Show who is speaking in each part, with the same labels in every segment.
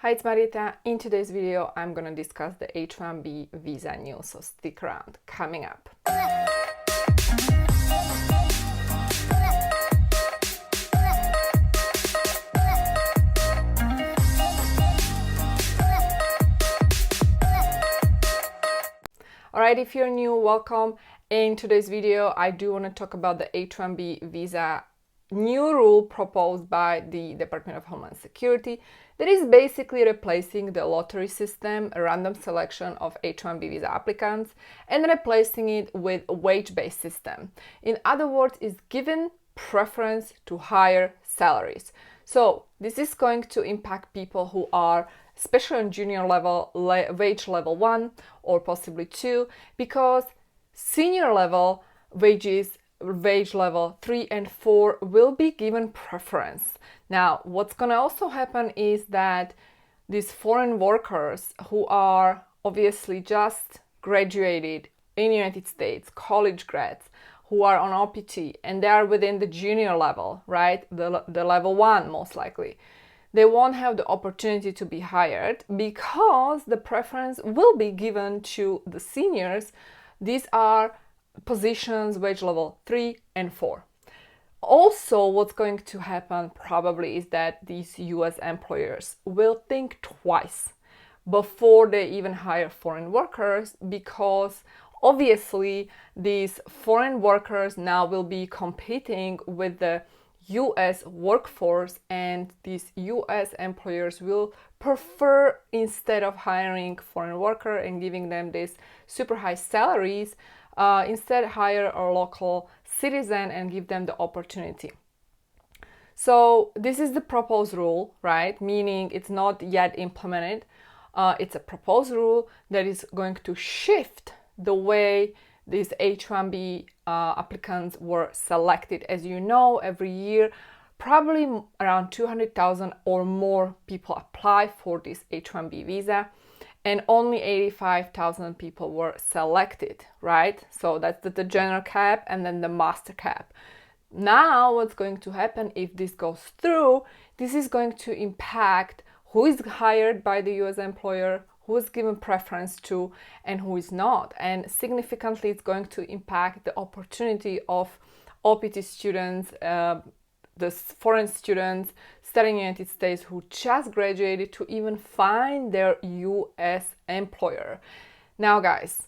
Speaker 1: Hi, it's Marieta. In today's video, I'm gonna discuss the H1B visa news, so stick around. Coming up. Alright, if you're new, welcome. In today's video, I do want to talk about the H1B visa new rule proposed by the Department of Homeland Security that is basically replacing the lottery system, a random selection of H1B visa applicants, and replacing it with a wage-based system. In other words, it's given preference to higher salaries. So this is going to impact people who are especially on junior level, wage level 1 or possibly 2, because senior level wages, wage level 3 and 4 will be given preference. Now, what's going to also happen is that these foreign workers who are obviously just graduated in the United States, college grads, who are on OPT and they are within the junior level, right? The level 1 most likely. They won't have the opportunity to be hired because the preference will be given to the seniors. These are positions wage level 3 and 4. Also, what's going to happen probably is that these US employers will think twice before they even hire foreign workers, because obviously these foreign workers now will be competing with the US workforce, and these US employers will prefer, instead of hiring foreign worker and giving them these super high salaries, instead hire a local citizen and give them the opportunity. So this is the proposed rule, right? Meaning it's not yet implemented. It's a proposed rule that is going to shift the way these H1B applicants were selected. As you know, every year, probably around 200,000 or more people apply for this H1B visa, and only 85,000 people were selected, right? So that's the general cap and then the master cap. Now, what's going to happen if this goes through, this is going to impact who is hired by the US employer, who is given preference to, and who is not. And significantly, it's going to impact the opportunity of OPT students, the foreign students studying in the United States who just graduated, to even find their US employer. Now, guys,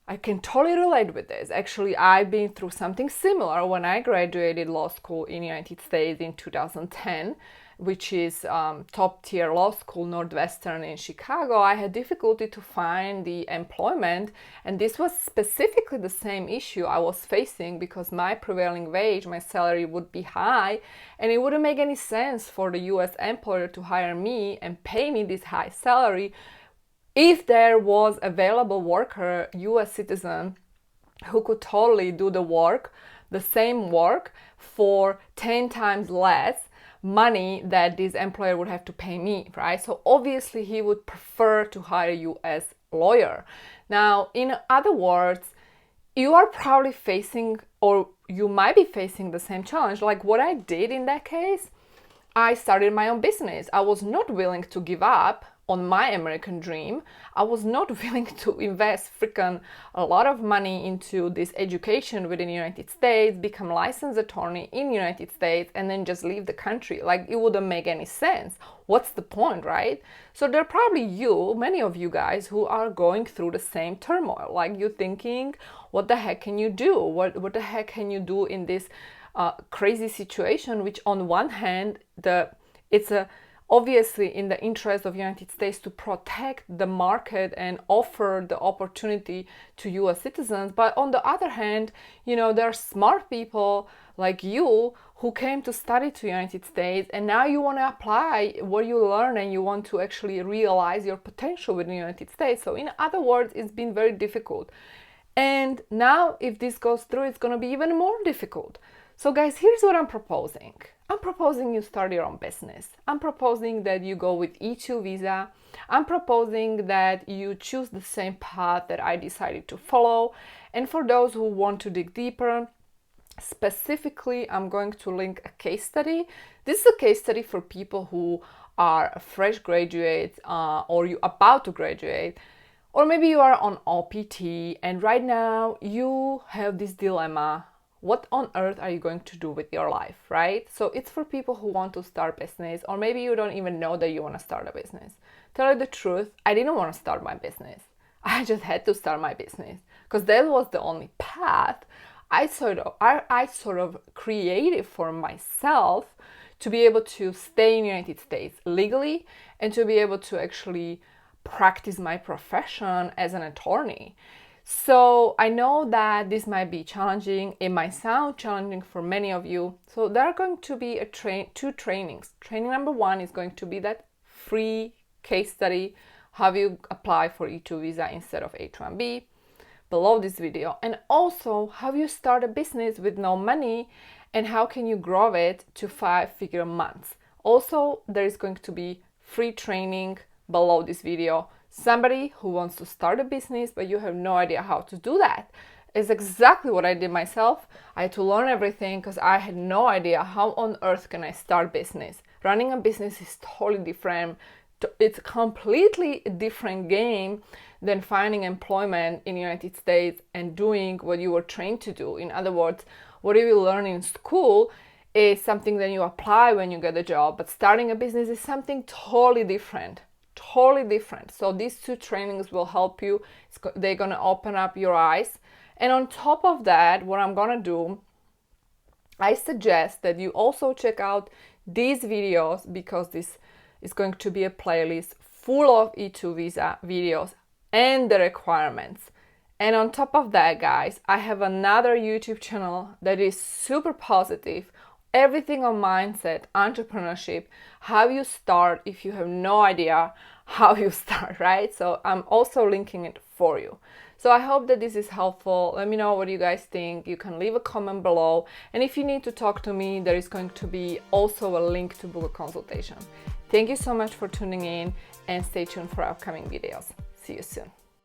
Speaker 1: I can totally relate with this. Actually, I've been through something similar when I graduated law school in the United States in 2010, which is top tier law school, Northwestern in Chicago. I had difficulty to find the employment, and this was specifically the same issue I was facing, because my prevailing wage, my salary would be high, and it wouldn't make any sense for the US employer to hire me and pay me this high salary if there was available worker, US citizen, who could totally do the work, the same work, for 10 times less money that this employer would have to pay me, right? So obviously he would prefer to hire a US lawyer. Now, in other words, you are probably facing, or you might be facing, the same challenge. Like what I did in that case, I started my own business. I was not willing to give up on my American dream. I was not willing to invest a lot of money into this education within the United States, become a licensed attorney in the United States, and then just leave the country. Like, it wouldn't make any sense. What's the point, right? So there are probably many of you guys who are going through the same turmoil. Like, you're thinking, what the heck can you do? What the heck can you do in this crazy situation, which on one hand, it's obviously in the interest of the United States to protect the market and offer the opportunity to US citizens. But on the other hand, there are smart people like you who came to study to the United States, and now you want to apply what you learn and you want to actually realize your potential within the United States. So in other words, it's been very difficult. And now if this goes through, it's going to be even more difficult. So guys, here's what I'm proposing. I'm proposing you start your own business. I'm proposing that you go with E2 visa. I'm proposing that you choose the same path that I decided to follow. And for those who want to dig deeper, specifically, I'm going to link a case study. This is a case study for people who are a fresh graduate or you're about to graduate, or maybe you are on OPT and right now you have this dilemma. What on earth are you going to do with your life, right? So it's for people who want to start business, or maybe you don't even know that you want to start a business. Tell you the truth, I didn't want to start my business. I just had to start my business because that was the only path I sort of created for myself to be able to stay in the United States legally and to be able to actually practice my profession as an attorney. So I know that this might be challenging. It might sound challenging for many of you. So there are going to be two trainings. Training number 1 is going to be that free case study, how you apply for E2 visa instead of H1B, below this video, and also how you start a business with no money and how can you grow it to 5-figure months. Also, there is going to be free training below this video. Somebody who wants to start a business but you have no idea how to do that is exactly what I did myself. I had to learn everything because I had no idea how on earth can I start business. Running a business is totally different. It's a completely different game than finding employment in the United States and doing what you were trained to do. In other words, what you learn in school is something that you apply when you get a job, but starting a business is something totally different. Totally different. So these two trainings will help you. They're going to open up your eyes. And on top of that, what I'm going to do, I suggest that you also check out these videos because this is going to be a playlist full of E2 visa videos and the requirements. And on top of that, guys, I have another YouTube channel that is super positive. Everything on mindset, entrepreneurship, how you start if you have no idea how you start, right? So I'm also linking it for you. So I hope that this is helpful. Let me know what you guys think. You can leave a comment below. And if you need to talk to me, there is going to be also a link to book a consultation. Thank you so much for tuning in and stay tuned for upcoming videos. See you soon.